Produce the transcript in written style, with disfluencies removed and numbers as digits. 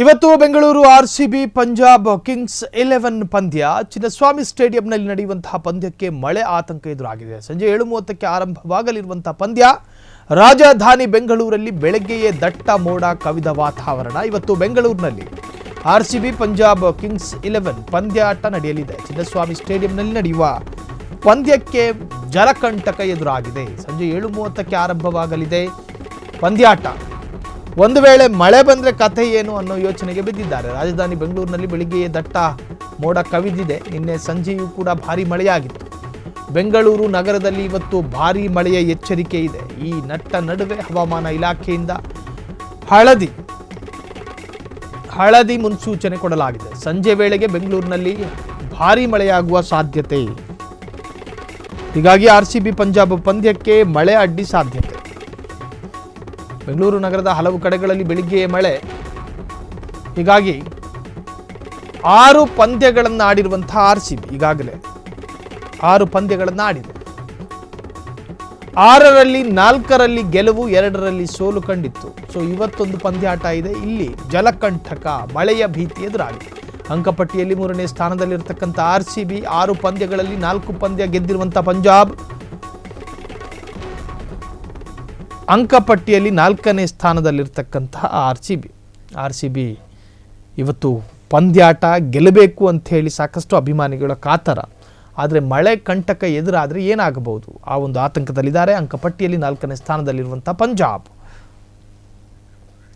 ಇವತ್ತು Bengaluru RCB Punjab Kings 11 ಪಂದ್ಯ ಚಿನ್ನಸ್ವಾಮಿ ಸ್ಟೇಡಿಯಂನಲ್ಲಿ ನಡೆಯುವಂತಹ ಪಂದ್ಯಕ್ಕೆ ಮಳೆ ಆತಂಕ ಎದುರಾಗಿದೆ. ಸಂಜೆ 7:30ಕ್ಕೆ ಆರಂಭವಾಗಲಿರುವಂತಹ ಪಂದ್ಯ ರಾಜಧಾನಿ ಬೆಂಗಳೂರಲ್ಲಿ ಬೆಳಗ್ಗೆಯೇ ದಟ್ಟ ಮೋಡ ಕವಿದ ವಾತಾವರಣ. ಇವತ್ತು ಬೆಂಗಳೂರಿನಲ್ಲಿ ಆರ್ಸಿಬಿ ಪಂಜಾಬ್ ಕಿಂಗ್ಸ್ 11 ಪಂದ್ಯಾಟ ನಡೆಯಲಿದೆ. ಚಿನ್ನಸ್ವಾಮಿ ಸ್ಟೇಡಿಯಂನಲ್ಲಿ ನಡೆಯುವ ಪಂದ್ಯಕ್ಕೆ ಜಲಕಂಟಕ ಎದುರಾಗಿದೆ. ಸಂಜೆ 7:30ಕ್ಕೆ ಆರಂಭವಾಗಲಿದೆ ಪಂದ್ಯಾಟ. ಒಂದು ವೇಳೆ ಮಳೆ ಬಂದರೆ ಕಥೆ ಏನು ಅನ್ನೋ ಯೋಚನೆಗೆ ಬಿದ್ದಿದ್ದಾರೆ. ರಾಜಧಾನಿ ಬೆಂಗಳೂರಿನಲ್ಲಿ ಬೆಳಿಗ್ಗೆಯೇ ದಟ್ಟ ಮೋಡ ಕವಿದಿದೆ. ನಿನ್ನೆ ಸಂಜೆಯೂ ಕೂಡ ಭಾರೀ ಮಳೆಯಾಗಿತ್ತು. ಬೆಂಗಳೂರು ನಗರದಲ್ಲಿ ಇವತ್ತು ಭಾರೀ ಮಳೆಯ ಎಚ್ಚರಿಕೆ ಇದೆ. ಈ ನಡುವೆ ಹವಾಮಾನ ಇಲಾಖೆಯಿಂದ ಹಳದಿ ಮುನ್ಸೂಚನೆ ಕೊಡಲಾಗಿದೆ. ಸಂಜೆ ವೇಳೆಗೆ ಬೆಂಗಳೂರಿನಲ್ಲಿ ಭಾರೀ ಮಳೆಯಾಗುವ ಸಾಧ್ಯತೆ. ಹೀಗಾಗಿ ಆರ್ಸಿಬಿ ಪಂಜಾಬ್ ಪಂದ್ಯಕ್ಕೆ ಮಳೆ ಅಡ್ಡಿ ಸಾಧ್ಯತೆ. ಬೆಂಗಳೂರು ನಗರದ ಹಲವು ಕಡೆಗಳಲ್ಲಿ ಬೆಳಿಗ್ಗೆ ಮಳೆ. ಹೀಗಾಗಿ 6 ಪಂದ್ಯಗಳನ್ನು ಆಡಿರುವಂತಹ ಆರ್ಸಿಬಿ ಈಗಾಗಲೇ 6 ಪಂದ್ಯಗಳನ್ನು ಆಡಿದೆ. 6ರಲ್ಲಿ 4ರಲ್ಲಿ ಗೆಲುವು, 2ರಲ್ಲಿ ಸೋಲು ಕಂಡಿತ್ತು. ಸೊ ಇವತ್ತೊಂದು ಪಂದ್ಯಾಟ ಇದೆ. ಇಲ್ಲಿ ಜಲಕಂಟಕ ಮಳೆಯ ಭೀತಿ ಎದುರಾಗಿದೆ. ಅಂಕಪಟ್ಟಿಯಲ್ಲಿ 3ನೇ ಸ್ಥಾನದಲ್ಲಿರ್ತಕ್ಕಂಥ ಆರ್ಸಿಬಿ 6 ಪಂದ್ಯಗಳಲ್ಲಿ 4 ಪಂದ್ಯ ಗೆದ್ದಿರುವಂಥ ಪಂಜಾಬ್ ಅಂಕಪಟ್ಟಿಯಲ್ಲಿ 4ನೇ ಸ್ಥಾನದಲ್ಲಿರ್ತಕ್ಕಂತಹ ಆರ್ಸಿಬಿ ಇವತ್ತು ಪಂದ್ಯಾಟ ಗೆಲ್ಲಬೇಕು ಅಂತ ಹೇಳಿ ಸಾಕಷ್ಟು ಅಭಿಮಾನಿಗಳ ಕಾತರ. ಆದರೆ ಮಳೆ ಕಂಟಕ ಎದುರಾದರೆ ಏನಾಗಬಹುದು ಆ ಒಂದು ಆತಂಕದಲ್ಲಿದ್ದಾರೆ. ಅಂಕಪಟ್ಟಿಯಲ್ಲಿ 4ನೇ ಸ್ಥಾನದಲ್ಲಿರುವಂಥ ಪಂಜಾಬ್.